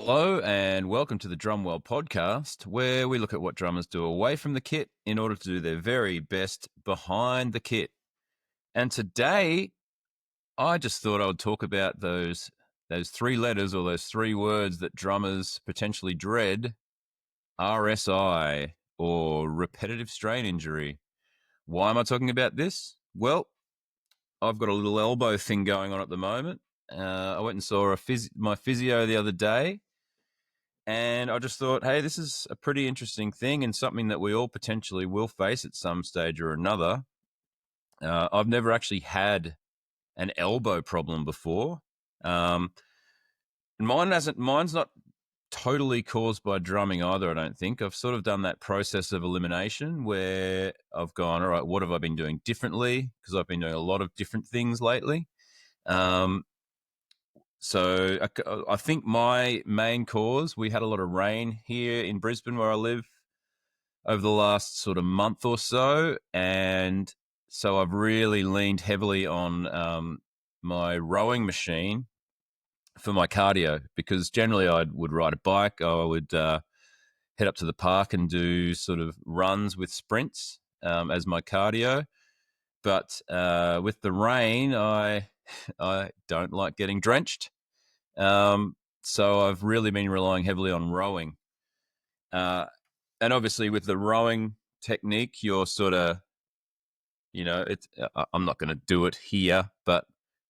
Hello and welcome to the Drumwell podcast, where we look at what drummers do away from the kit in order to do their very best behind the kit. And today, I just thought I would talk about those three letters or those three words that drummers potentially dread: RSI, or repetitive strain injury. Why am I talking about this? Well, I've got a little elbow thing going on at the moment. I went and saw my physio the other day. And I just thought, hey, this is a pretty interesting thing and something that we all potentially will face at some stage or another. I've never actually had an elbow problem before. Mine's not totally caused by drumming either, I don't think. I've sort of done that process of elimination where I've gone, all right, what have I been doing differently? Because I've been doing a lot of different things lately. So I think my main cause, we had a lot of rain here in Brisbane where I live over the last sort of month or so. And so I've really leaned heavily on my rowing machine for my cardio, because generally I would ride a bike. I would head up to the park and do sort of runs with sprints as my cardio. But with the rain, I don't like getting drenched. So I've really been relying heavily on rowing. And obviously with the rowing technique, you're sort of, I'm not going to do it here, but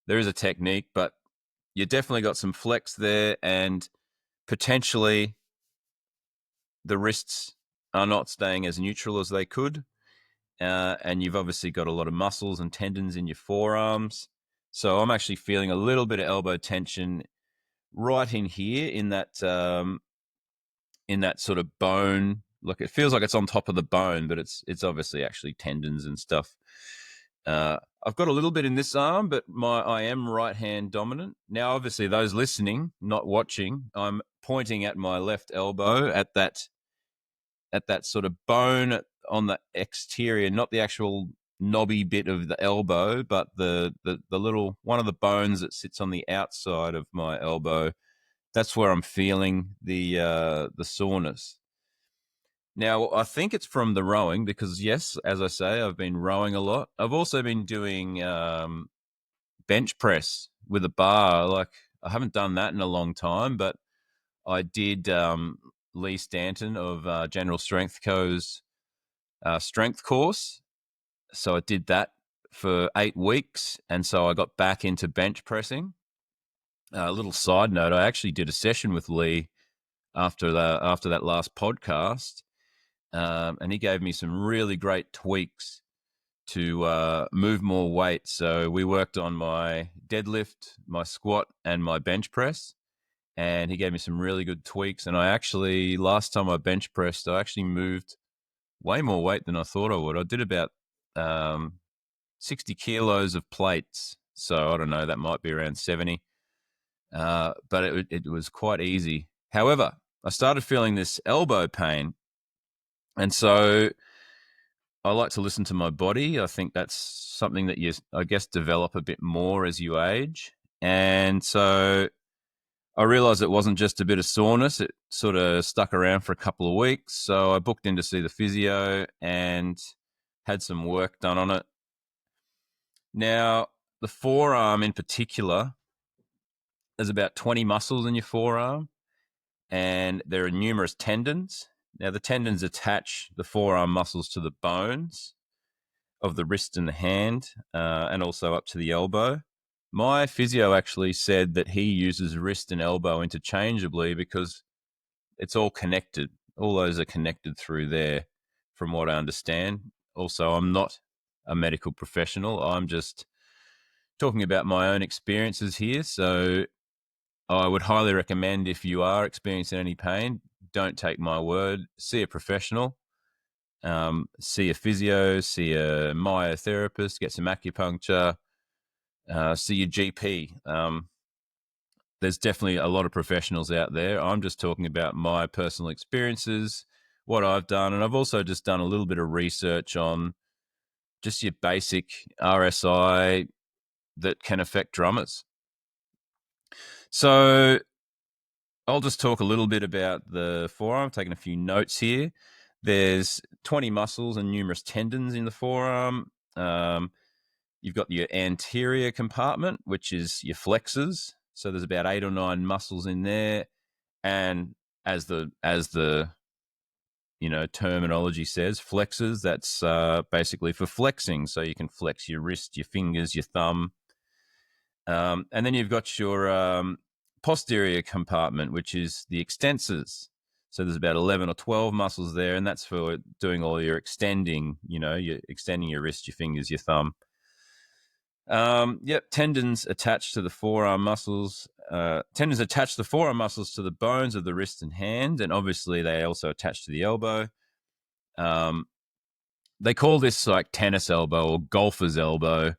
there is a technique, but you definitely got some flex there, and potentially the wrists are not staying as neutral as they could. And you've obviously got a lot of muscles and tendons in your forearms. So I'm actually feeling a little bit of elbow tension right in here in that sort of bone. Look, it feels like it's on top of the bone, but it's obviously actually tendons and stuff. I've got a little bit in this arm, but I am right hand dominant. Now, obviously, those listening, not watching, I'm pointing at my left elbow at that sort of bone on the exterior, not the actual knobby bit of the elbow, but the little one of the bones that sits on the outside of my elbow. That's where I'm feeling the soreness. Now, I think it's from the rowing because, yes, as I say, I've been rowing a lot. I've also been doing bench press with a bar. Like, I haven't done that in a long time, but I did Lee Stanton of General Strength Co.'s strength course. So I did that for 8 weeks, and so I got back into bench pressing. A little side note, I actually did a session with Lee after that last podcast. And he gave me some really great tweaks to move more weight. So we worked on my deadlift, my squat, and my bench press. And he gave me some really good tweaks. And last time I bench pressed, I actually moved way more weight than I thought I would. I did about 60 kilos of plates. So I don't know, that might be around 70. But it was quite easy. However, I started feeling this elbow pain. And so I like to listen to my body. I think that's something that I guess, develop a bit more as you age. And so I realized it wasn't just a bit of soreness. It sort of stuck around for a couple of weeks. So I booked in to see the physio and had some work done on it. Now, the forearm in particular, there's about 20 muscles in your forearm, and there are numerous tendons. Now, the tendons attach the forearm muscles to the bones of the wrist and the hand, and also up to the elbow. My physio actually said that he uses wrist and elbow interchangeably because it's all connected. All those are connected through there, from what I understand. Also, I'm not a medical professional. I'm just talking about my own experiences here. So I would highly recommend, if you are experiencing any pain, don't take my word. See a professional. See a physio, see a myotherapist, get some acupuncture, see your GP. There's definitely a lot of professionals out there. I'm just talking about my personal experiences, what I've done, and I've also just done a little bit of research on just your basic RSI that can affect drummers. So I'll just talk a little bit about the forearm. Taking a few notes here. There's 20 muscles and numerous tendons in the forearm. You've got your anterior compartment, which is your flexors. So there's about 8 or 9 muscles in there, and as the terminology says, flexors. That's basically for flexing. So you can flex your wrist, your fingers, your thumb, and then you've got your posterior compartment, which is the extensors. So there's about 11 or 12 muscles there, and that's for doing all your extending. You're extending your wrist, your fingers, your thumb. Yep, tendons attached to the forearm muscles. Tendons attach the forearm muscles to the bones of the wrist and hand, and obviously they also attach to the elbow. They call this like tennis elbow or golfer's elbow.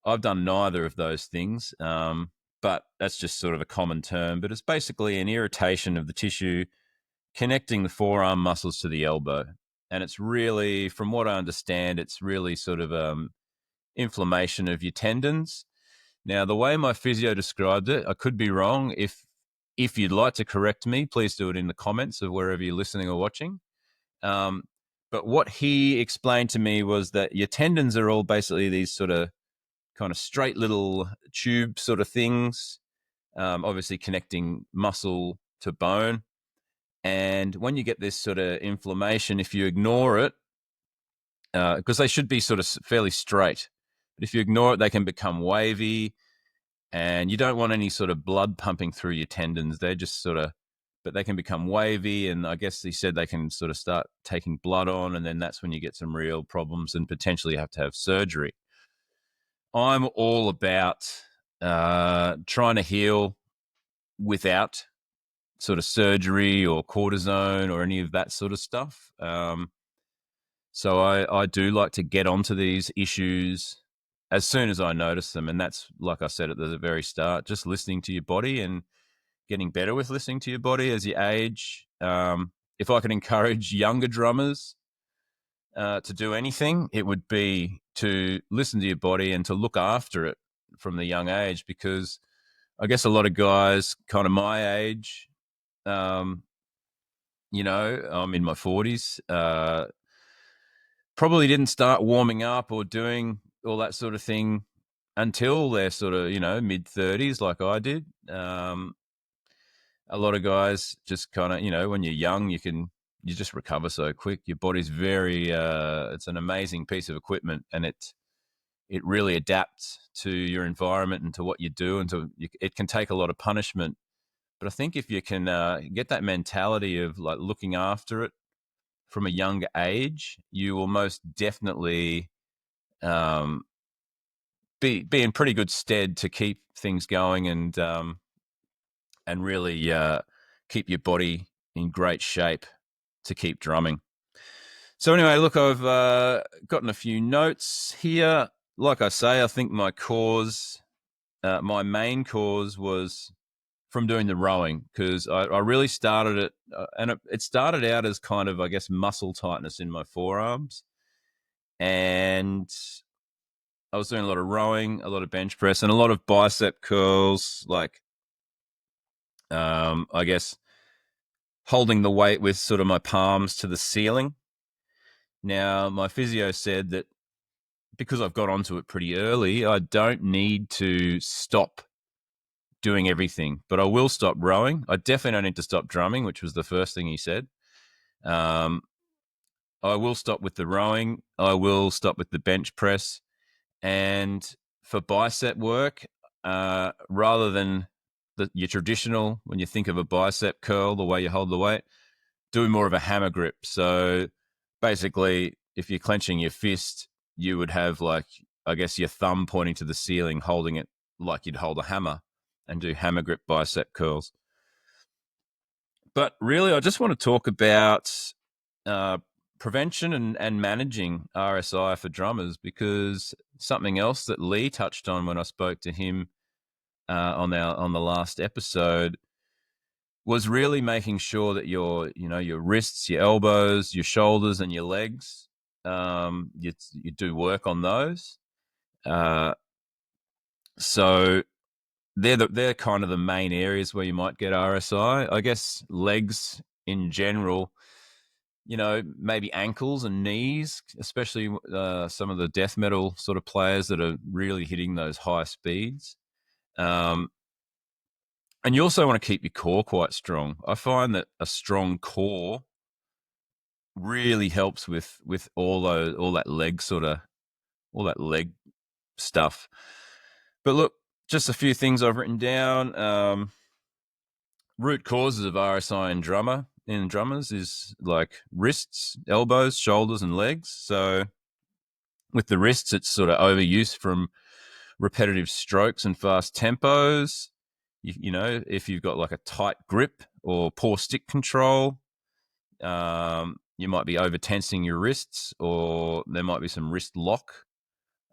I've done neither of those things, but that's just sort of a common term. But it's basically an irritation of the tissue connecting the forearm muscles to the elbow. And it's really, from what I understand, it's really sort of inflammation of your tendons. Now, the way my physio described it, I could be wrong. If you'd like to correct me, please do it in the comments of wherever you're listening or watching. But what he explained to me was that your tendons are all basically these sort of kind of straight little tube sort of things, obviously connecting muscle to bone. And when you get this sort of inflammation, if you ignore it, because they should be sort of fairly straight, but if you ignore it, they can become wavy, and you don't want any sort of blood pumping through your tendons. They're just sort of, but they can become wavy, and I guess he said they can sort of start taking blood on, and then that's when you get some real problems and potentially have to have surgery. I'm all about trying to heal without sort of surgery or cortisone or any of that sort of stuff. So I do like to get onto these issues as soon as I notice them. And that's, like I said at the very start, just listening to your body and getting better with listening to your body as you age. If I could encourage younger drummers to do anything, it would be to listen to your body and to look after it from the young age, because I guess a lot of guys kind of my age, um, I'm in my 40s, probably didn't start warming up or doing all that sort of thing until they're sort of, mid 30s like I did. A lot of guys just kind of, when you're young, you just recover so quick. Your body's very, it's an amazing piece of equipment, and it really adapts to your environment and to what you do, and it can take a lot of punishment. But I think if you can get that mentality of like looking after it from a younger age, you will most definitely um, be in pretty good stead to keep things going and really keep your body in great shape to keep drumming. So anyway, look, I've gotten a few notes here. Like I say, I think my main cause was from doing the rowing, because I really started it, and it started out as kind of, I guess, muscle tightness in my forearms. And I was doing a lot of rowing, a lot of bench press, and a lot of bicep curls, like, I guess, holding the weight with sort of my palms to the ceiling. Now, my physio said that because I've got onto it pretty early, I don't need to stop doing everything, but I will stop rowing. I definitely don't need to stop drumming, which was the first thing he said. Um, I will stop with the rowing. I will stop with the bench press. And for bicep work, rather than your traditional, when you think of a bicep curl, the way you hold the weight, do more of a hammer grip. So basically, if you're clenching your fist, you would have, like, I guess, your thumb pointing to the ceiling, holding it like you'd hold a hammer, and do hammer grip bicep curls. But really, I just want to talk about uh, prevention and managing RSI for drummers, because something else that Lee touched on when I spoke to him on the last episode was really making sure that your wrists, your elbows, your shoulders, and your legs, you do work on those. So they're kind of the main areas where you might get RSI. I guess legs in general, maybe ankles and knees, especially some of the death metal sort of players that are really hitting those high speeds. And you also want to keep your core quite strong. I find that a strong core really helps with all that leg stuff. But look, just a few things I've written down. Root causes of RSI in drummers is like wrists, elbows, shoulders, and legs. So with the wrists, it's sort of overuse from repetitive strokes and fast tempos. If you've got like a tight grip or poor stick control, you might be over tensing your wrists, or there might be some wrist lock.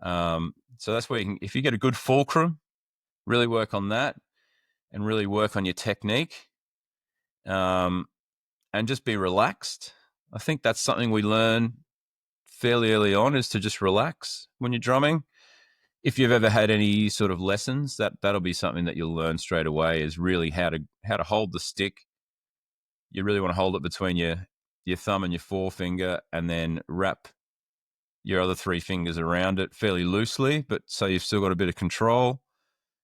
So that's where if you get a good fulcrum, really work on that and really work on your technique, and just be relaxed. I think that's something we learn fairly early on, is to just relax when you're drumming. If you've ever had any sort of lessons, that'll be something that you'll learn straight away, is really how to hold the stick. You really want to hold it between your thumb and your forefinger, and then wrap your other three fingers around it fairly loosely, but so you've still got a bit of control.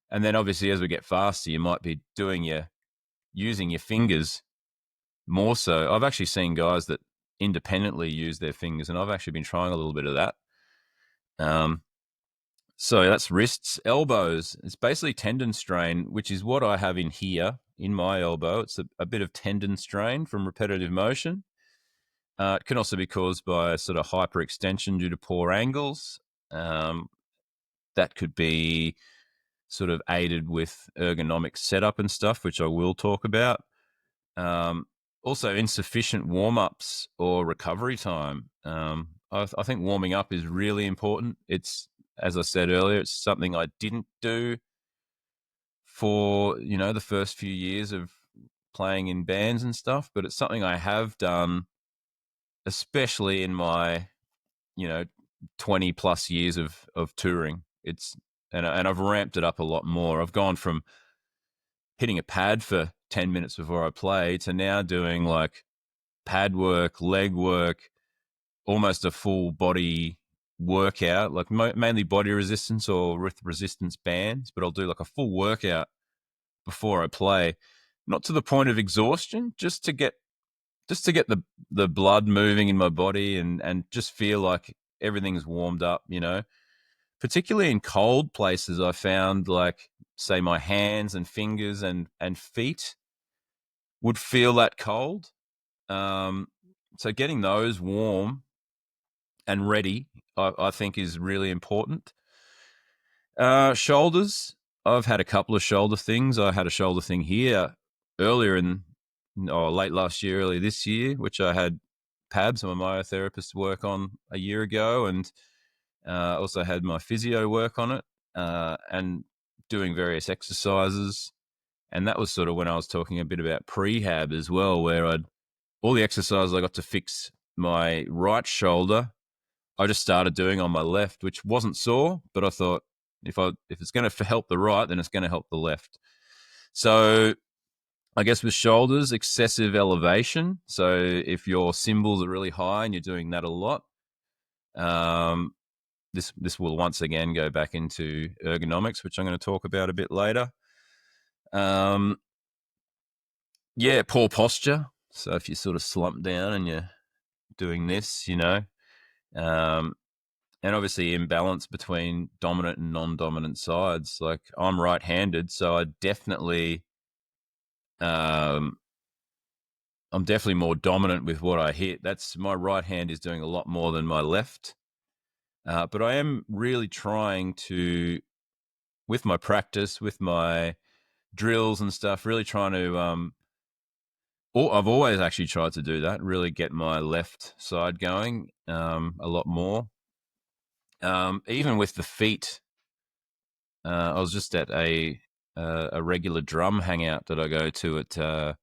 And then obviously as we get faster, you might be using your fingers more so. I've actually seen guys that independently use their fingers, and I've actually been trying a little bit of that. So that's wrists. Elbows, it's basically tendon strain, which is what I have in here in my elbow. It's a bit of tendon strain from repetitive motion. It can also be caused by sort of hyperextension due to poor angles. That could be sort of aided with ergonomic setup and stuff, which I will talk about. Also, insufficient warm-ups or recovery time. I think warming up is really important. It's, as I said earlier, it's something I didn't do for, the first few years of playing in bands and stuff, but it's something I have done, especially in my, 20 plus years of touring. And I've ramped it up a lot more. I've gone from hitting a pad for 10 minutes before I play to now doing like pad work, leg work, almost a full body workout, like mainly body resistance or with resistance bands, but I'll do like a full workout before I play, not to the point of exhaustion, just to get the blood moving in my body, and just feel like everything's warmed up, particularly in cold places. I found, like, say, my hands and fingers and feet would feel that cold. So getting those warm and ready, I think, is really important. Shoulders. I've had a couple of shoulder things. I had a shoulder thing here earlier late last year, early this year, which I had PABs, my myotherapist, work on a year ago, and also had my physio work on it, and doing various exercises. And that was sort of when I was talking a bit about prehab as well, where all the exercises I got to fix my right shoulder, I just started doing on my left, which wasn't sore, but I thought, if it's going to help the right, then it's going to help the left. So I guess with shoulders, excessive elevation. So if your cymbals are really high and you're doing that a lot, this will once again go back into ergonomics, which I'm going to talk about a bit later. Poor posture. So if you sort of slump down and you're doing this, and obviously imbalance between dominant and non-dominant sides. Like, I'm right-handed, so I'm definitely more dominant with what I hit. My right hand is doing a lot more than my left. But I am really trying to, with my practice, with my drills and stuff, really trying to, I've always actually tried to do that, really get my left side going a lot more. Even with the feet, I was just at a regular drum hangout that I go to at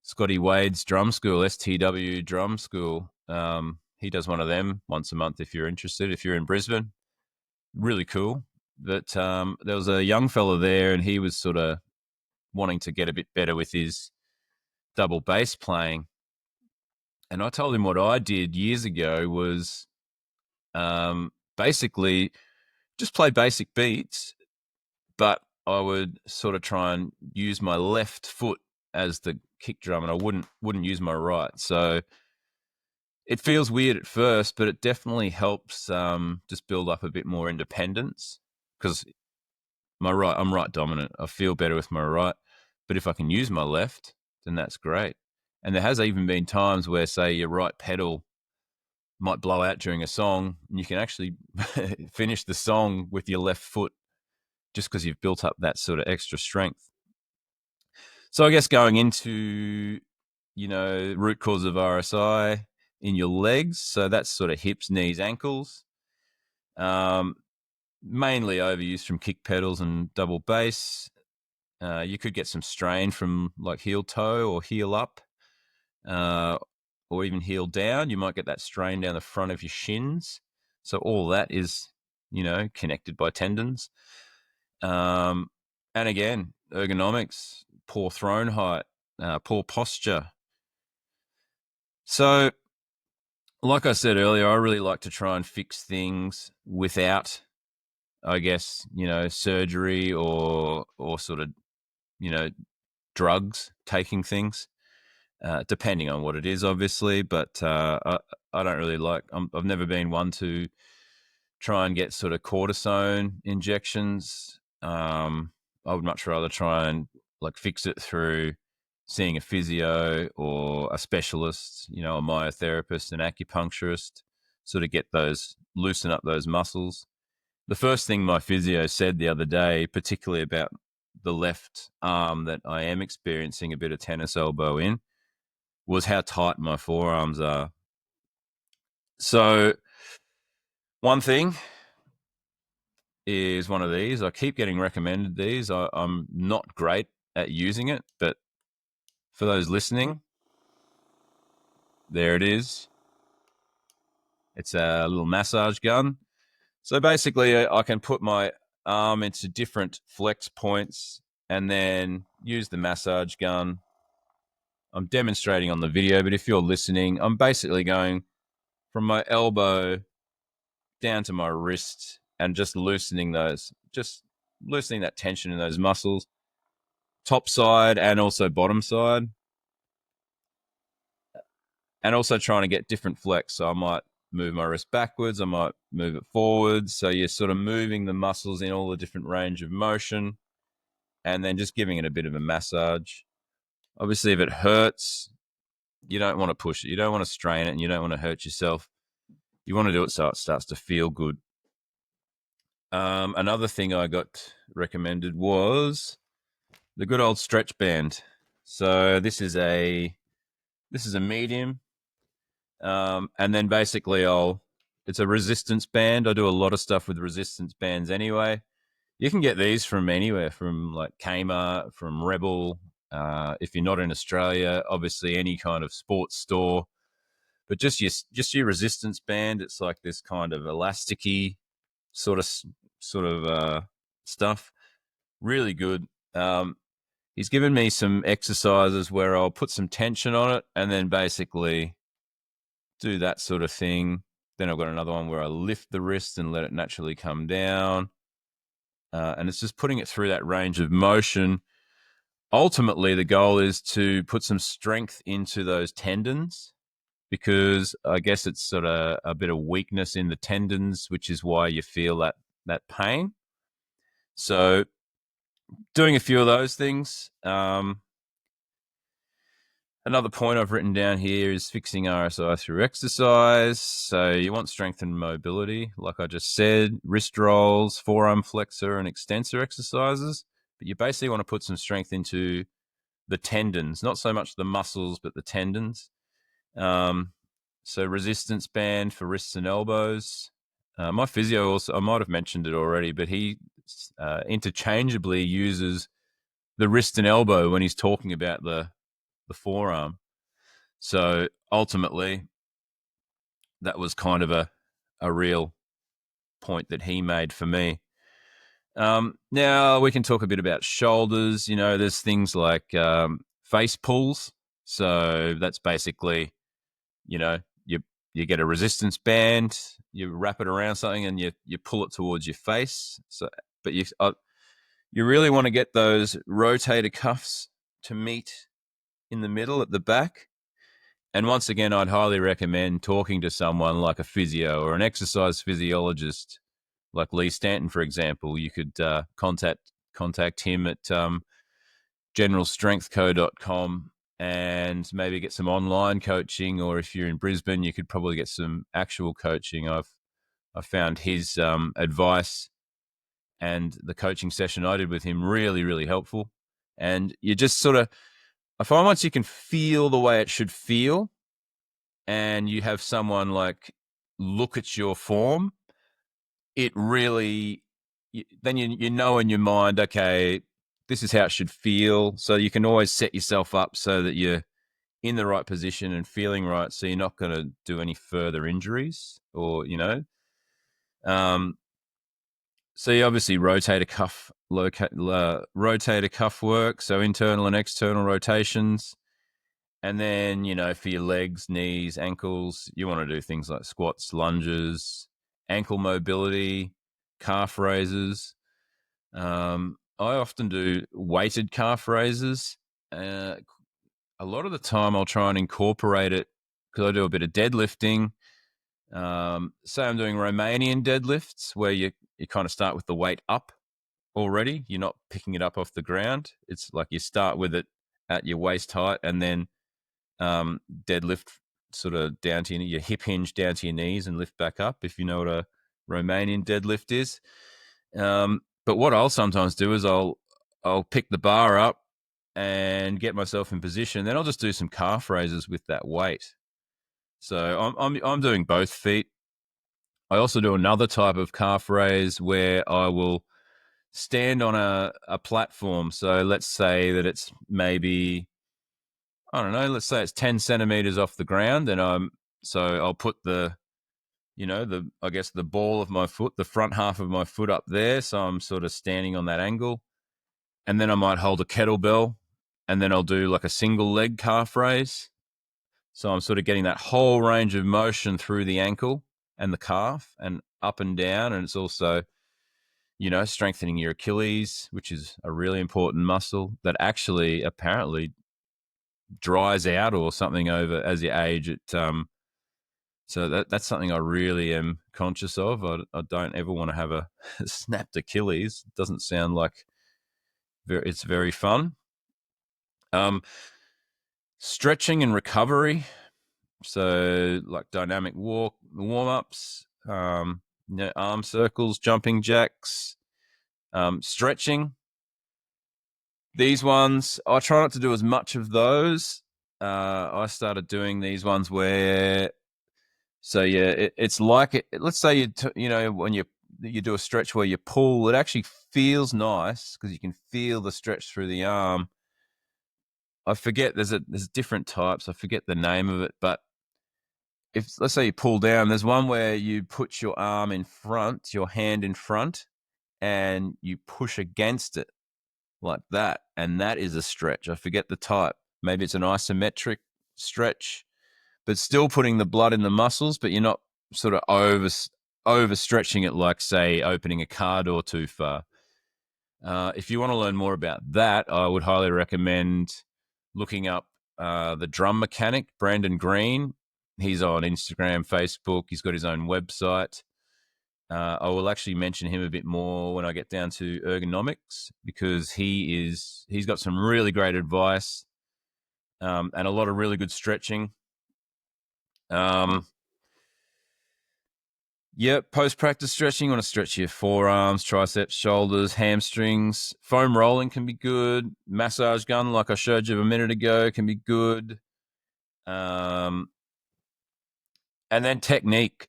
Scotty Wade's drum school, STW drum school. He does one of them once a month if you're interested, if you're in Brisbane. Really cool. But there was a young fella there, and he was sort of wanting to get a bit better with his double bass playing. And I told him what I did years ago was basically just play basic beats, but I would sort of try and use my left foot as the kick drum, and I wouldn't use my right. So it feels weird at first, but it definitely helps just build up a bit more independence, because I'm right dominant. I feel better with my right, but if I can use my left, then that's great. And there has even been times where, say, your right pedal might blow out during a song, and you can actually finish the song with your left foot just because you've built up that sort of extra strength. So I guess going into, root cause of RSI in your legs, so that's sort of hips, knees, ankles. Um, Mainly overuse from kick pedals and double bass. You could get some strain from like heel toe or heel up, uh, or even heel down. You might get that strain down the front of your shins. So all that is, connected by tendons. And again, ergonomics, poor throne height, poor posture. So, like I said earlier, I really like to try and fix things without, I guess, surgery or sort of, drugs, taking things, depending on what it is, obviously. But I don't really like. I've never been one to try and get sort of cortisone injections. I would much rather try and like fix it through seeing a physio or a specialist, a myotherapist, an acupuncturist, sort of get those, loosen up those muscles. The first thing my physio said the other day, particularly about the left arm that I am experiencing a bit of tennis elbow in, was how tight my forearms are. So, one thing is one of these. I keep getting recommended these. I'm not great at using it, but for those listening, there it is. It's a little massage gun. So basically, I can put my arm into different flex points and then use the massage gun. I'm demonstrating on the video, but if you're listening, I'm basically going from my elbow down to my wrist and just loosening that tension in those muscles, top side and also bottom side, and also trying to get different flex. So I might move my wrist backwards, I might move it forwards. So you're sort of moving the muscles in all the different range of motion and then just giving it a bit of a massage. Obviously, if it hurts, you don't want to push it. You don't want to strain it and you don't want to hurt yourself. You want to do it so it starts to feel good. Another thing I got recommended was the good old stretch band. So this is a medium, and then basically it's a resistance band. I do a lot of stuff with resistance bands anyway. You can get these from anywhere, from like Kmart, from Rebel. If you're not in Australia, obviously any kind of sports store. But just your resistance band. It's like this kind of elasticy sort of stuff. Really good. He's given me some exercises where I'll put some tension on it and then basically do that sort of thing. Then I've got another one where I lift the wrist and let it naturally come down. And it's just putting it through that range of motion. Ultimately, the goal is to put some strength into those tendons, because I guess it's sort of a bit of weakness in the tendons, which is why you feel that pain. So doing a few of those things. Another point I've written down here is fixing RSI through exercise. So you want strength and mobility, like I just said, wrist rolls, forearm flexor and extensor exercises. But you basically want to put some strength into the tendons, not so much the muscles, but the tendons. So resistance band for wrists and elbows. My physio also, I might have mentioned it already, but he interchangeably uses the wrist and elbow when he's talking about the forearm. So ultimately, that was kind of a real point that he made for me. Now we can talk a bit about shoulders. There's things like face pulls. So that's basically, you know, you you get a resistance band, you wrap it around something, and you pull it towards your face. But you really want to get those rotator cuffs to meet in the middle at the back. And once again, I'd highly recommend talking to someone like a physio or an exercise physiologist, like Lee Stanton, for example. You could contact him at generalstrengthco.com and maybe get some online coaching. Or if you're in Brisbane, you could probably get some actual coaching. I found his advice and the coaching session I did with him really, really helpful. And you just sort of, I find once you can feel the way it should feel, and you have someone like look at your form, it really, then you know in your mind, okay, this is how it should feel. So you can always set yourself up so that you're in the right position and feeling right, so you're not going to do any further injuries, or um, so you obviously rotator cuff work, so internal and external rotations. And then, for your legs, knees, ankles, you want to do things like squats, lunges, ankle mobility, calf raises. I often do weighted calf raises. A lot of the time, I'll try and incorporate it because I do a bit of deadlifting. Say I'm doing Romanian deadlifts, where you kind of start with the weight up already. You're not picking it up off the ground. It's like you start with it at your waist height, and then deadlift sort of down to your hip hinge down to your knees and lift back up, if you know what a Romanian deadlift is. But what I'll sometimes do is I'll pick the bar up and get myself in position. Then I'll just do some calf raises with that weight. So I'm doing both feet. I also do another type of calf raise where I will stand on a platform. So let's say that it's maybe, I don't know, let's say it's 10 centimeters off the ground, and I'll put I guess the ball of my foot, the front half of my foot up there. So I'm sort of standing on that angle. And then I might hold a kettlebell, and then I'll do like a single leg calf raise. So I'm sort of getting that whole range of motion through the ankle and the calf and up and down. And it's also, strengthening your Achilles, which is a really important muscle that actually apparently dries out or something over as you age. So that's something I really am conscious of. I don't ever want to have a snapped Achilles. It doesn't sound like it's very fun. Stretching and recovery. So like dynamic walk, warm ups, arm circles, jumping jacks, stretching. These ones, I try not to do as much of those. I started doing these ones where, so yeah, it's like let's say when you do a stretch where you pull, it actually feels nice because you can feel the stretch through the arm. I forget there's different types. I forget the name of it, but if let's say you pull down, there's one where you put your arm in front, your hand in front, and you push against it like that, and that is a stretch. I forget the type. Maybe it's an isometric stretch, but still putting the blood in the muscles, but you're not sort of overstretching it, like say opening a car door too far. If you want to learn more about that, I would highly recommend looking up the drum mechanic, Brandon Green. He's on Instagram, Facebook. He's got his own website. I will actually mention him a bit more when I get down to ergonomics, because he's got some really great advice and a lot of really good stretching. Post-practice stretching, you want to stretch your forearms, triceps, shoulders, hamstrings. Foam rolling can be good. Massage gun, like I showed you a minute ago, can be good. And then technique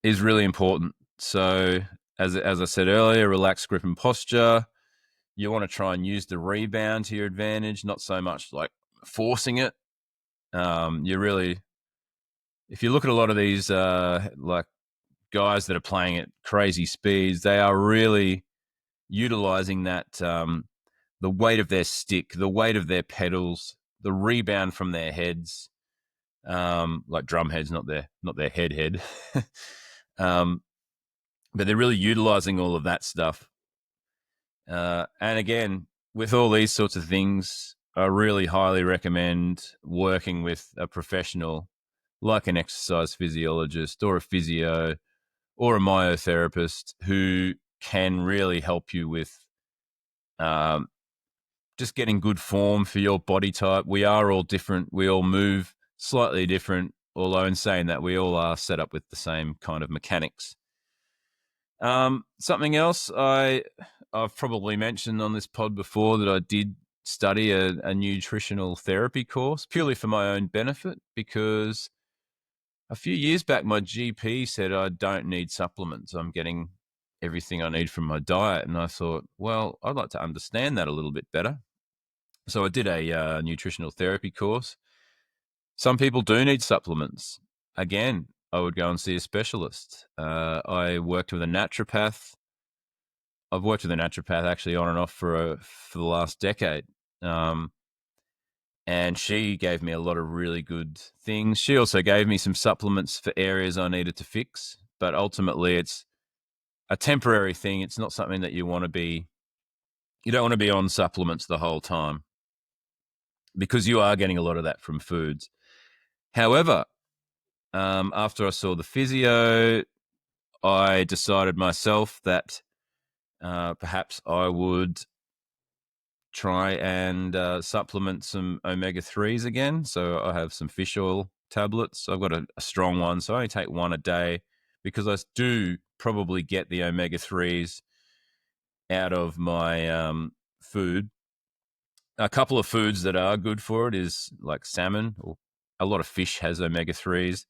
is really important. So as I said earlier, relaxed grip and posture. You want to try and use the rebound to your advantage, not so much like forcing it. You really, if you look at a lot of these like guys that are playing at crazy speeds, they are really utilizing that, the weight of their stick, the weight of their pedals, the rebound from their heads, like drum heads, not their head. um, but they're really utilizing all of that stuff. And again, with all these sorts of things, I really highly recommend working with a professional like an exercise physiologist or a physio or a myotherapist who can really help you with um, just getting good form for your body type. We are all different. We all move slightly different, although in saying that, we all are set up with the same kind of mechanics. Something else I've probably mentioned on this pod before, that I did study a nutritional therapy course purely for my own benefit, because a few years back my GP said I don't need supplements. I'm getting everything I need from my diet. And I thought, well, I'd like to understand that a little bit better. So I did a nutritional therapy course. Some people do need supplements. Again, I would go and see a specialist. I worked with a naturopath. I've worked with a naturopath actually on and off for the last decade. And she gave me a lot of really good things. She also gave me some supplements for areas I needed to fix. But ultimately, it's a temporary thing. It's not something that you want to be. You don't want to be on supplements the whole time, because you are getting a lot of that from foods. However, after I saw the physio, I decided myself that perhaps I would try and supplement some omega-3s again. So I have some fish oil tablets. I've got a strong one, so I only take one a day, because I do probably get the omega-3s out of my food. A couple of foods that are good for it is like salmon, or a lot of fish has omega-3s,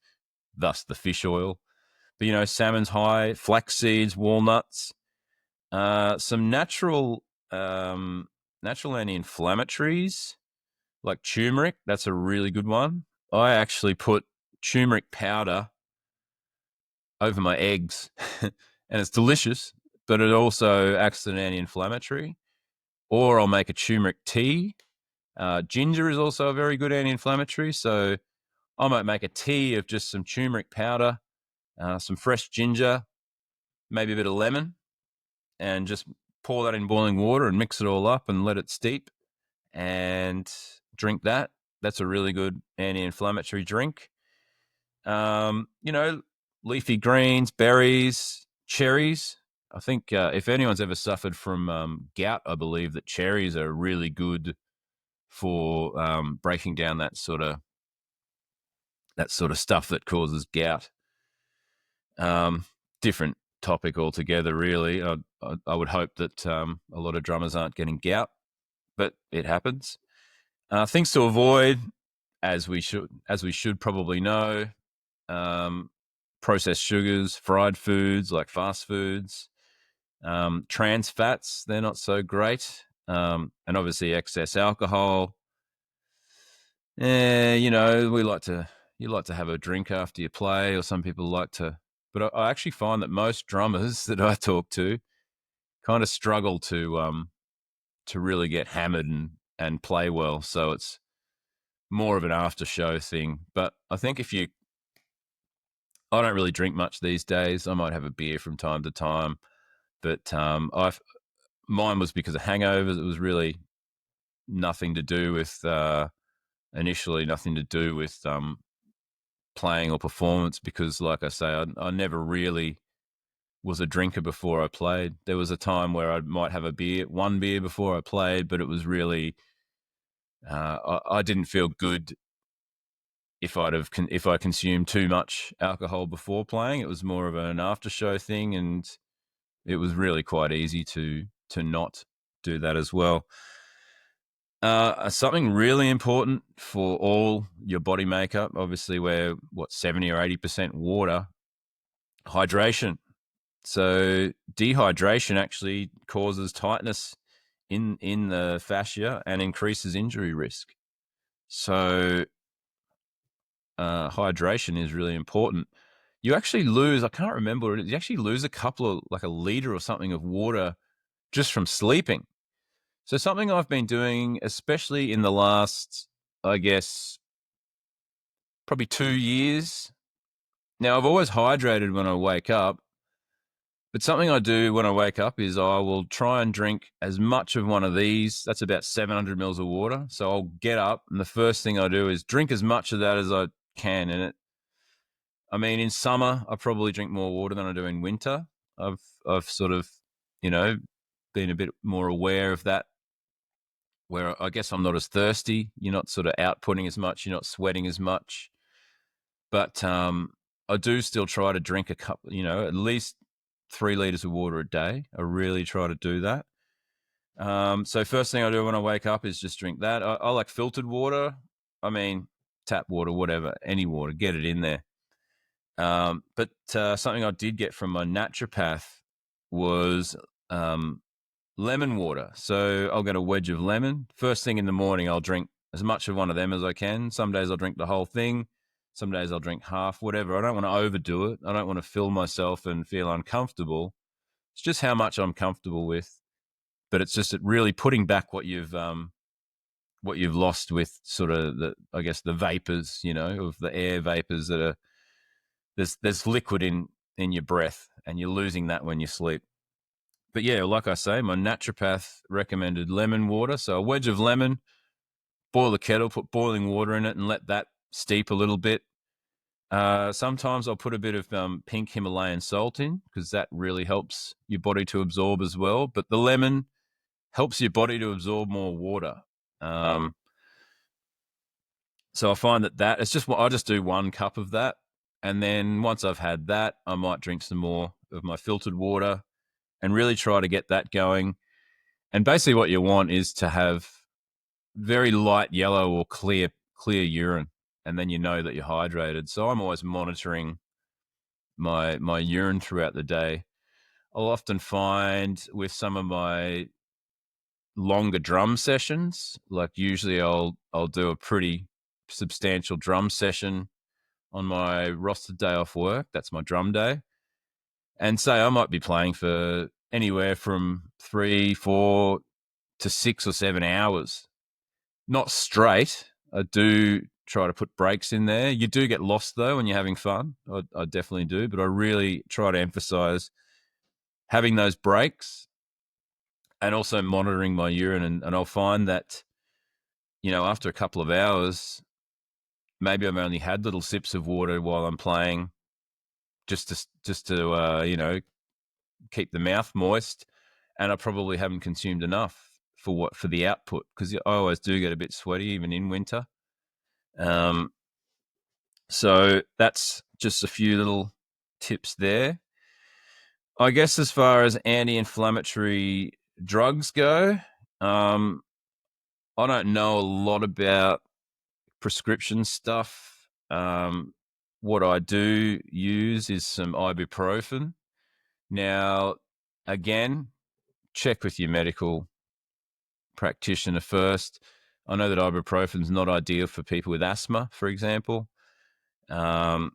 thus the fish oil. But, salmon's high, flax seeds, walnuts, some natural anti-inflammatories like turmeric. That's a really good one. I actually put turmeric powder over my eggs, and it's delicious, but it also acts as an anti-inflammatory. Or I'll make a turmeric tea. Ginger is also a very good anti-inflammatory, so I might make a tea of just some turmeric powder, some fresh ginger, maybe a bit of lemon, and just pour that in boiling water and mix it all up and let it steep and drink that. That's a really good anti-inflammatory drink. Leafy greens, berries, cherries. I think if anyone's ever suffered from gout, I believe that cherries are really good for breaking down that sort of stuff that causes gout. Different topic altogether, really. I would hope that a lot of drummers aren't getting gout, but it happens. Things to avoid, as we should probably know: processed sugars, fried foods like fast foods, trans fats. They're not so great, and obviously excess alcohol. We like to you like to have a drink after you play, or some people like to. But I actually find that most drummers that I talk to kind of struggle to really get hammered and play well. So it's more of an after show thing. But I think I don't really drink much these days. I might have a beer from time to time, but mine was because of hangovers. It was really nothing to do with initially nothing to do with playing or performance, because, like I say, I never really was a drinker before I played. There was a time where I might have one beer before I played, but it was really I didn't feel good if I consumed too much alcohol before playing. It was more of an after show thing, and it was really quite easy to not do that as well. Something really important for all your body makeup, obviously we're 70 or 80% water, hydration. So dehydration actually causes tightness in the fascia and increases injury risk. So hydration is really important. You actually lose, I can't remember, you actually lose a couple of, like a liter or something of water just from sleeping. So something I've been doing, especially in the last, I guess, probably 2 years. Now, I've always hydrated when I wake up, but something I do when I wake up is I will try and drink as much of one of these. That's about 700 mils of water. So I'll get up, and the first thing I do is drink as much of that as I can. And I mean, in summer, I probably drink more water than I do in winter. I've sort of, you know, been a bit more aware of that, where I guess I'm not as thirsty. You're not sort of outputting as much. You're not sweating as much. But I do still try to drink a couple, at least 3 liters of water a day. I really try to do that. So first thing I do when I wake up is just drink that. I like filtered water. I mean, tap water, whatever, any water, get it in there. But something I did get from my naturopath was lemon water. So I'll get a wedge of lemon. First thing in the morning, I'll drink as much of one of them as I can. Some days I'll drink the whole thing. Some days I'll drink half, whatever. I don't want to overdo it. I don't want to fill myself and feel uncomfortable. It's just how much I'm comfortable with. But it's just really putting back what you've lost with sort of I guess the vapors, of the air vapors that are there's liquid in your breath, and you're losing that when you sleep. But yeah, like I say, my naturopath recommended lemon water. So a wedge of lemon, boil the kettle, put boiling water in it, and let that steep a little bit. Sometimes I'll put a bit of pink Himalayan salt in, because that really helps your body to absorb as well. But the lemon helps your body to absorb more water. So I find that it's just, I just do 1 cup of that. And then once I've had that, I might drink some more of my filtered water and really try to get that going. And basically what you want is to have very light yellow or clear urine, and then you know that you're hydrated. So I'm always monitoring my urine throughout the day. I'll often find with some of my longer drum sessions, like usually I'll do a pretty substantial drum session on my rostered day off work. That's my drum day. And say I might be playing for anywhere from 3, 4 to 6 or 7 hours. Not straight. I do try to put breaks in there. You do get lost though when you're having fun. I definitely do, but I really try to emphasize having those breaks and also monitoring my urine. And I'll find that, after a couple of hours, maybe I've only had little sips of water while I'm playing, just to keep the mouth moist, and I probably haven't consumed enough for the output, because I always do get a bit sweaty even in winter. So that's just a few little tips there. I guess as far as anti-inflammatory drugs go, I don't know a lot about prescription stuff. What I do use is some ibuprofen. Now, again, check with your medical practitioner first. I know that ibuprofen is not ideal for people with asthma, for example. And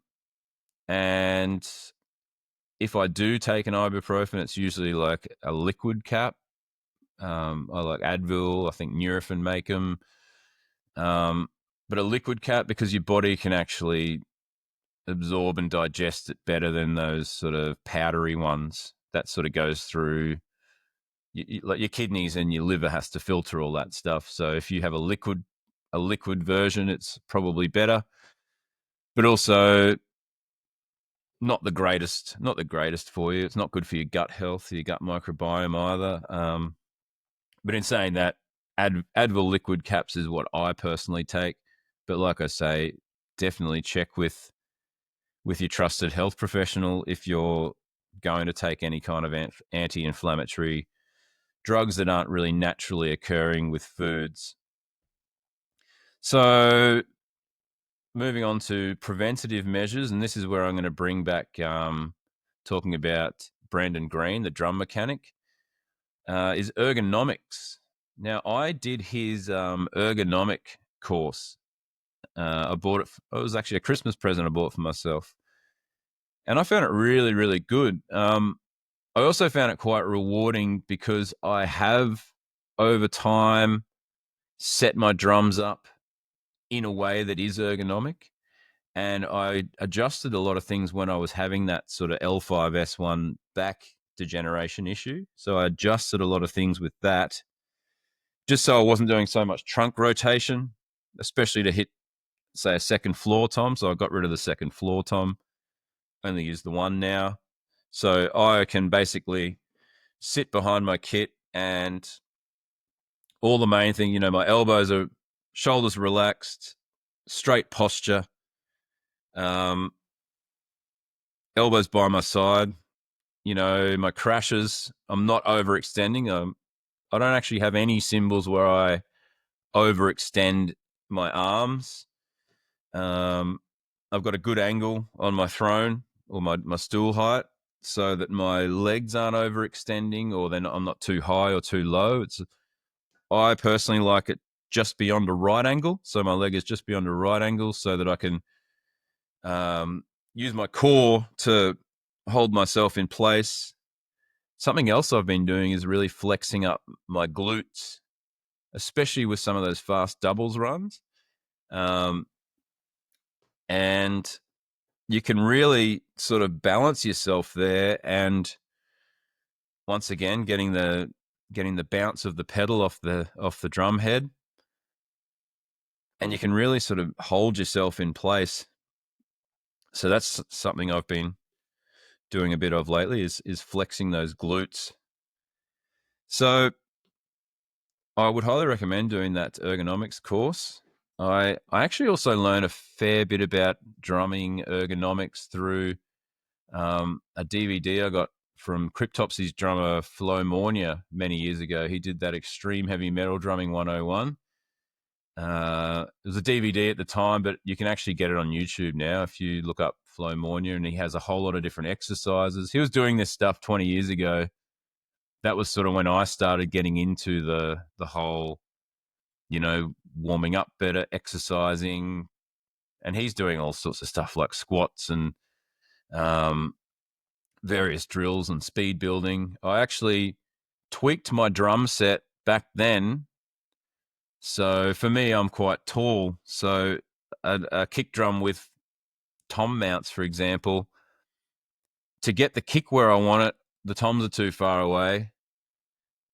if I do take an ibuprofen, it's usually like a liquid cap. I like Advil. I think Nurofen make them. But a liquid cap, because your body can actually absorb and digest it better than those sort of powdery ones. That sort of goes through like your kidneys, and your liver has to filter all that stuff. So if you have a liquid version, it's probably better. But also not the greatest for you. It's not good for your gut health, your gut microbiome either. But in saying that, Advil liquid caps is what I personally take. But like I say, definitely check with your trusted health professional if you're going to take any kind of anti-inflammatory drugs that aren't really naturally occurring with foods. So moving on to preventative measures, and this is where I'm going to bring back talking about Brandon Green, the drum mechanic, is ergonomics. Now, I did his ergonomic course. I bought it. It was actually a Christmas present I bought for myself, and I found it really, really good. I also found it quite rewarding because I have over time set my drums up in a way that is ergonomic. And I adjusted a lot of things when I was having that sort of L5S1 back degeneration issue. So I adjusted a lot of things with that just so I wasn't doing so much trunk rotation, especially to hit, say, a second floor tom. So I got rid of the second floor tom, only use the one now. So I can basically sit behind my kit and all the main thing, my elbows are, shoulders relaxed, straight posture, um, elbows by my side. My crashes, I'm not overextending. I don't actually have any symbols where I overextend my arms. I've got a good angle on my throne or my stool height so that my legs aren't overextending or then I'm not too high or too low. I personally like it just beyond a right angle. So my leg is just beyond a right angle so that I can use my core to hold myself in place. Something else I've been doing is really flexing up my glutes, especially with some of those fast doubles runs. And you can really sort of balance yourself there. And once again, getting the bounce of the pedal off the drum head. And you can really sort of hold yourself in place. So that's something I've been doing a bit of lately is flexing those glutes. So I would highly recommend doing that ergonomics course. I actually also learned a fair bit about drumming ergonomics through a DVD I got from Cryptopsy's drummer Flo Mornia many years ago. He did that Extreme Heavy Metal Drumming 101. It was a DVD at the time, but you can actually get it on YouTube now if you look up Flo Mornia, and he has a whole lot of different exercises. He was doing this stuff 20 years ago. That was sort of when I started getting into the whole, warming up better, exercising, and he's doing all sorts of stuff like squats and various drills and speed building. I actually tweaked my drum set back then. So for me, I'm quite tall. So a kick drum with tom mounts, for example, to get the kick where I want it, the toms are too far away.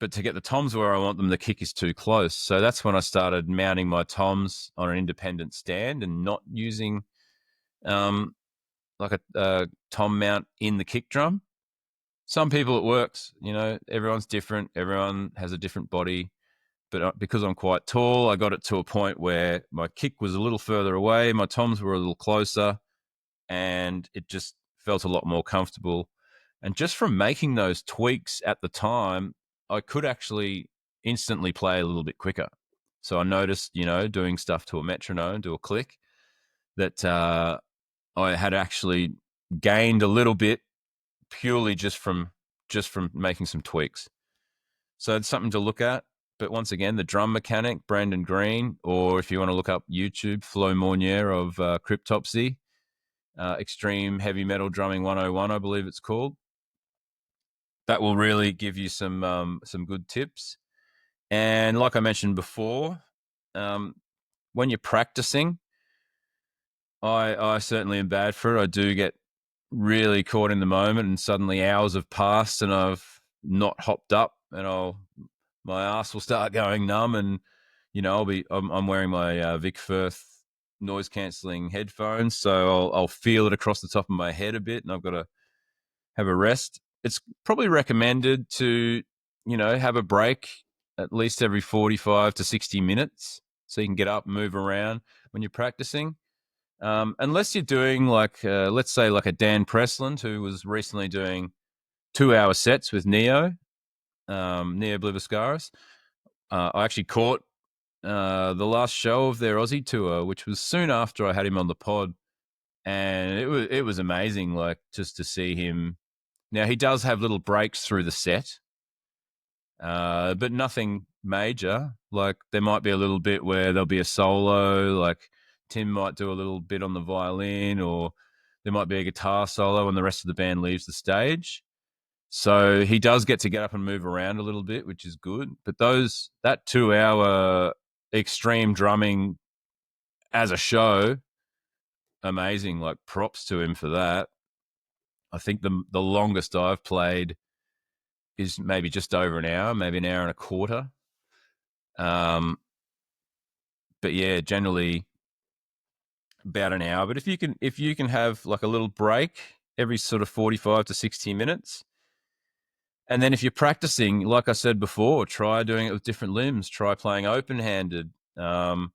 But to get the toms where I want them, the kick is too close. So that's when I started mounting my toms on an independent stand and not using like a tom mount in the kick drum. Some people it works, everyone's different. Everyone has a different body. But because I'm quite tall, I got it to a point where my kick was a little further away, my toms were a little closer, and it just felt a lot more comfortable. And just from making those tweaks at the time, I could actually instantly play a little bit quicker. So I noticed, doing stuff to a metronome, to a click, that I had actually gained a little bit purely just from making some tweaks. So it's something to look at. But once again, the drum mechanic, Brandon Green, or if you want to look up YouTube, Flo Mornier of Cryptopsy, Extreme Heavy Metal Drumming 101, I believe it's called. That will really give you some good tips. And like I mentioned before, when you're practicing, I certainly am bad for it. I do get really caught in the moment, and suddenly hours have passed, and I've not hopped up, and my ass will start going numb, and I'm wearing my Vic Firth noise cancelling headphones, so I'll feel it across the top of my head a bit, and I've got to have a rest. It's probably recommended to have a break at least every 45 to 60 minutes, so you can get up and move around when you're practicing. Unless you're doing like, let's say, like a Dan Presland, who was recently doing 2-hour sets with Neo Blivascaris. I actually caught the last show of their Aussie tour, which was soon after I had him on the pod, and it was amazing, like just to see him. Now he does have little breaks through the set, but nothing major. Like there might be a little bit where there'll be a solo, like Tim might do a little bit on the violin, or there might be a guitar solo, and the rest of the band leaves the stage. So he does get to get up and move around a little bit, which is good. But that 2 hour extreme drumming as a show, amazing. Like props to him for that. I think the longest I've played is maybe just over an hour, maybe an hour and a quarter. But yeah, generally about an hour. But if you can have like a little break every sort of 45 to 60 minutes, and then if you're practicing, like I said before, try doing it with different limbs. Try playing open-handed, and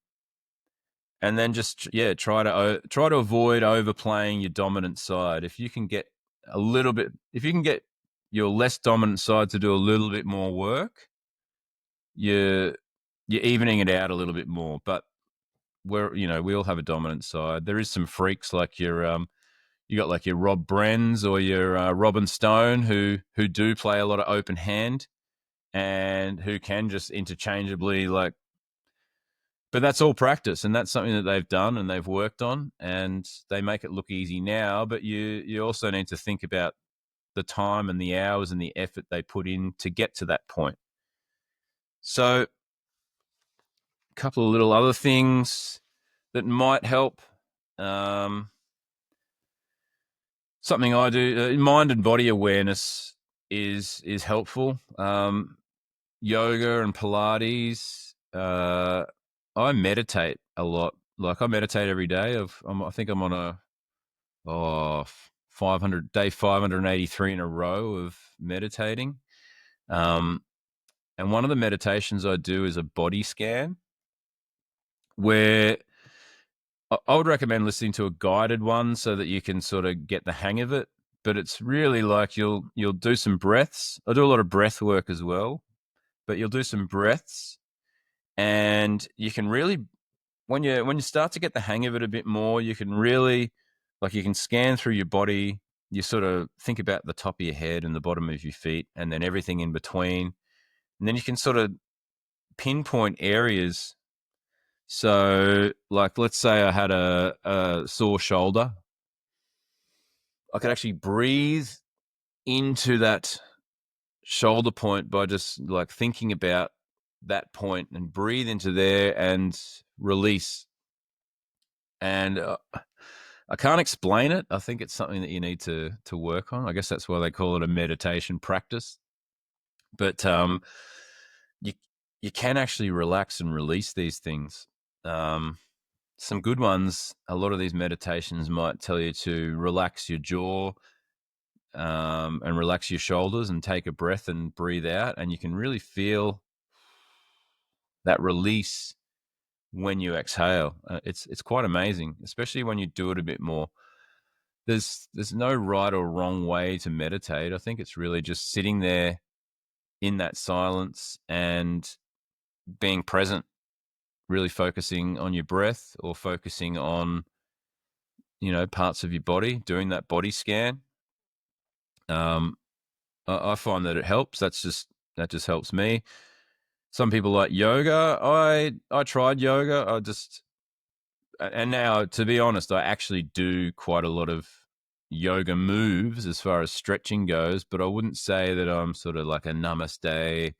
then just try to avoid overplaying your dominant side. If you can get if you can get your less dominant side to do a little bit more work, you're evening it out a little bit more. But we all have a dominant side. There is some freaks like you got like your Rob Brenz or your Robin Stone who do play a lot of open hand and who can just interchangeably but that's all practice, and that's something that they've done and they've worked on, and they make it look easy now. But you also need to think about the time and the hours and the effort they put in to get to that point. So a couple of little other things that might help. Something I do, mind and body awareness is helpful. Yoga and Pilates. I meditate a lot. Like I meditate every day. I think I'm on a 583 in a row of meditating. And one of the meditations I do is a body scan, where I would recommend listening to a guided one so that you can sort of get the hang of it. But it's really like you'll do some breaths. I do a lot of breath work as well, but you'll do some breaths, and you can really when you start to get the hang of it a bit more, you can really you can scan through your body. You sort of think about the top of your head and the bottom of your feet, and then everything in between, and then you can sort of pinpoint areas. So, like, let's say I had a sore shoulder. I could actually breathe into that shoulder point by just like thinking about that point and breathe into there and release. And I can't explain it. I think it's something that you need to work on. I guess that's why they call it a meditation practice. But you you can actually relax and release these things. Some good ones. A lot of these meditations might tell you to relax your jaw, and relax your shoulders and take a breath and breathe out, and you can really feel that release when you exhale. It's quite amazing, especially when you do it a bit more. There's no right or wrong way to meditate. I think it's really just sitting there in that silence and being present, really focusing on your breath or focusing on parts of your body, doing that body scan. I find that it helps. That just helps me. Some people like yoga. I tried yoga. And now, to be honest, I actually do quite a lot of yoga moves as far as stretching goes, but I wouldn't say that I'm sort of like a namaste,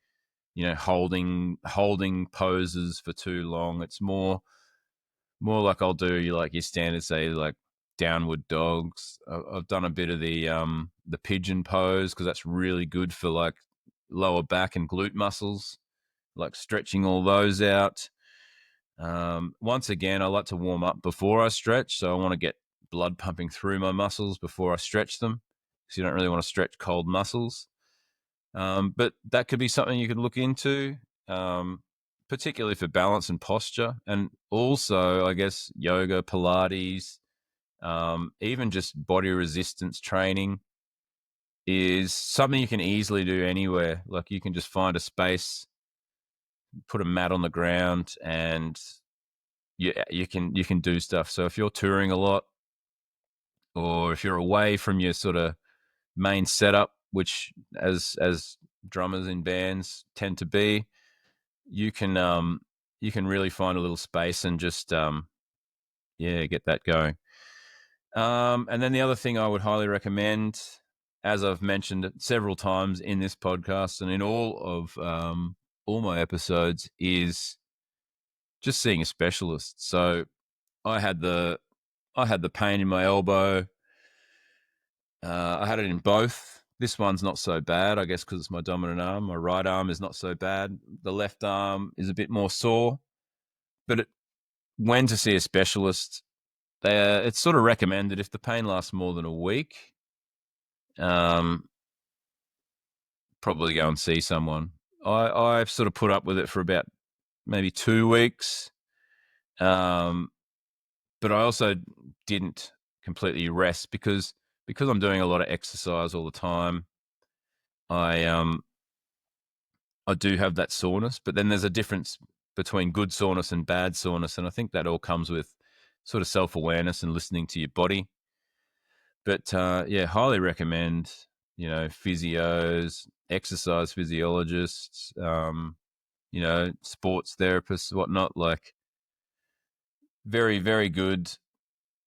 holding poses for too long. It's more like I'll do like your standard, say, like downward dogs. I've done a bit of the pigeon pose because that's really good for like lower back and glute muscles, like stretching all those out. Once again, I like to warm up before I stretch, so I want to get blood pumping through my muscles before I stretch them, because you don't really want to stretch cold muscles. But that could be something you could look into, particularly for balance and posture, and also, I guess, yoga, Pilates, even just body resistance training is something you can easily do anywhere. Like you can just find a space, put a mat on the ground, and you can do stuff. So if you're touring a lot, or if you're away from your sort of main setup, which as drummers in bands tend to be, you can really find a little space and just get that going. And then the other thing I would highly recommend, as I've mentioned several times in this podcast and in all my episodes, is just seeing a specialist. So I had the pain in my elbow. I had it in both. This one's not so bad, I guess, because it's my dominant arm. My right arm is not so bad. The left arm is a bit more sore. But when to see a specialist, it's sort of recommended if the pain lasts more than a week, probably go and see someone. I've sort of put up with it for about maybe 2 weeks, but I also didn't completely rest because I'm doing a lot of exercise all the time. I do have that soreness, but then there's a difference between good soreness and bad soreness, and I think that all comes with sort of self-awareness and listening to your body. But yeah, highly recommend, physios, exercise physiologists, sports therapists, whatnot. Like, very, very good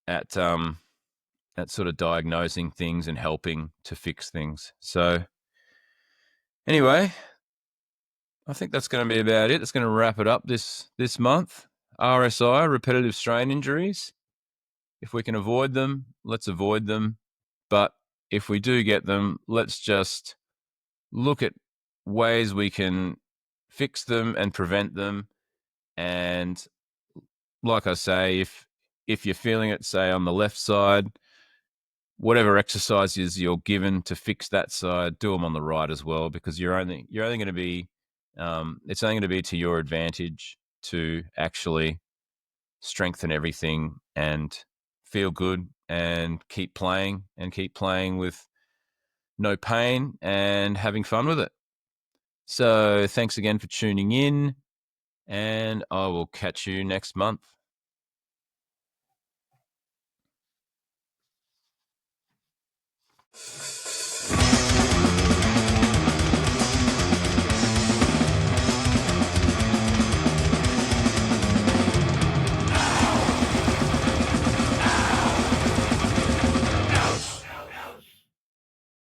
at sort of diagnosing things and helping to fix things. So anyway, I think that's going to be about it. It's going to wrap it up this month. RSI, repetitive strain injuries. If we can avoid them, let's avoid them. But if we do get them, let's just look at ways we can fix them and prevent them. And like I say, if you're feeling it, say on the left side, whatever exercises you're given to fix that side, do them on the right as well, because you're only going to be it's only going to be to your advantage to actually strengthen everything and feel good and keep playing with no pain and having fun with it. So thanks again for tuning in, and I will catch you next month.